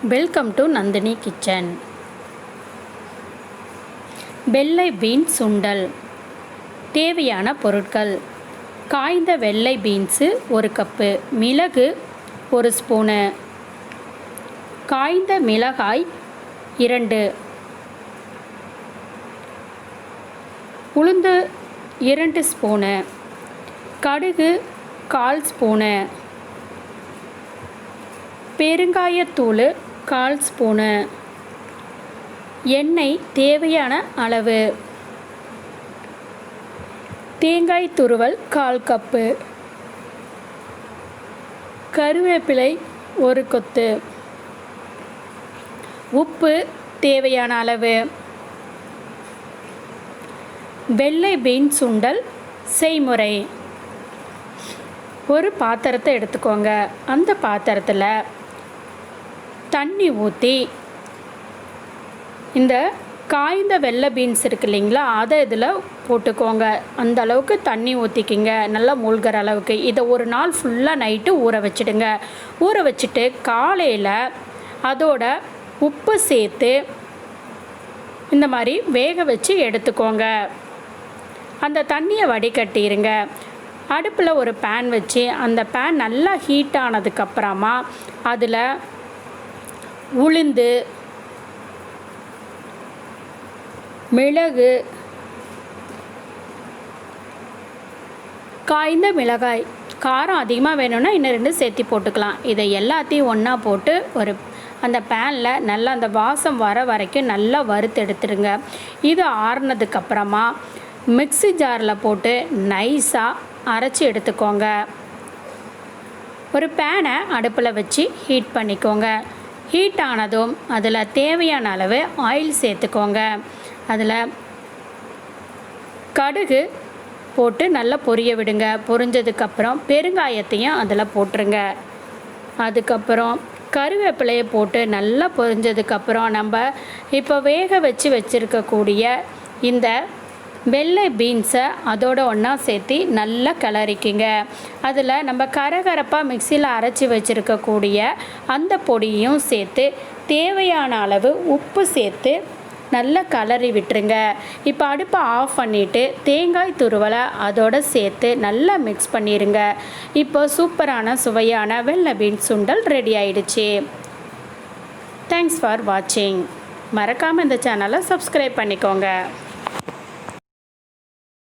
Welcome to Nandini kitchen. வெள்ளை beans சுண்டல். தேவையான பொருட்கள்: காய்ந்த வெள்ளை பீன்ஸு 1 கப்பு, மிளகு 1 ஸ்பூனு, காய்ந்த மிளகாய் 2, உளுந்து 2 ஸ்பூனு, கடுகு 1/4 ஸ்பூனு, பெருங்காயத்தூள் 1/4 ஸ்பூனு, எண்ணெய் தேவையான அளவு, தேங்காய் துருவல் 1/4 கப்பு, கருவேப்பிலை 1 கொத்து, உப்பு தேவையான அளவு. வெள்ளை பீன்ஸ் சுண்டல் செய்முறை: ஒரு பாத்திரத்தை எடுத்துக்கோங்க. அந்த பாத்திரத்தில் தண்ணி ஊற்றி இந்த காய்ந்த வெள்ளை பீன்ஸ் இருக்கு இல்லைங்களா, அதை இதில் போட்டுக்கோங்க. அந்த அளவுக்கு தண்ணி ஊற்றிக்கிங்க, நல்லா மூழ்கிற அளவுக்கு. இதை ஒரு நாள் ஃபுல்லாக நைட்டு ஊற வச்சுடுங்க. ஊற வச்சுட்டு காலையில் அதோட உப்பு சேர்த்து இந்த மாதிரி வேக வச்சு எடுத்துக்கோங்க. அந்த தண்ணியை வடிகட்டிடுங்க. அடுப்பில் ஒரு பேன் வச்சு அந்த பேன் நல்லா ஹீட் ஆனதுக்கப்புறமா அதில் உளுந்து, மிளகு, காய்ந்த மிளகாய், காரம் அதிகமாக வேணும்னா இன்னும் 2 சேர்த்து போட்டுக்கலாம். இதை எல்லாத்தையும் ஒன்றா போட்டு அந்த பேனில் நல்லா அந்த வாசம் வர வரைக்கும் நல்லா வறுத்து எடுத்துடுங்க. இது ஆறுனதுக்கப்புறமா மிக்ஸி ஜாரில் போட்டு நைஸாக அரைச்சி எடுத்துக்கோங்க. ஒரு பேனை அடுப்பில் வச்சு ஹீட் பண்ணிக்கோங்க. ஹீட் ஆனதும் அதில் தேவையான அளவு ஆயில் சேர்த்துக்கோங்க. அதில் கடுகு போட்டு நல்லா பொரிய விடுங்க. பொரிஞ்சதுக்கப்புறம் பெருங்காயத்தையும் அதில் போட்டுருங்க. அதுக்கப்புறம் கருவேப்பிலையை போட்டு நல்லா பொரிஞ்சதுக்கப்புறம் நம்ம இப்போ வேக வச்சுருக்கக்கூடிய இந்த வெள்ளை பீன்ஸை அதோடு ஒன்றா சேர்த்து நல்லா கிளறிக்கிங்க. அதில் நம்ம கரகரப்பாக மிக்சியில் அரைச்சி வச்சுருக்கக்கூடிய அந்த பொடியும் சேர்த்து தேவையான அளவு உப்பு சேர்த்து நல்லா கிளறி விட்டுருங்க. இப்போ அடுப்பை ஆஃப் பண்ணிவிட்டு தேங்காய் துருவலை அதோடு சேர்த்து நல்லா மிக்ஸ் பண்ணிடுங்க. இப்போ சூப்பரான சுவையான வெள்ளை பீன்ஸ் சுண்டல் ரெடி ஆயிடுச்சு. தேங்க்ஸ் ஃபார் வாட்சிங். மறக்காமல் இந்த சேனலை சப்ஸ்கிரைப் பண்ணிக்கோங்க.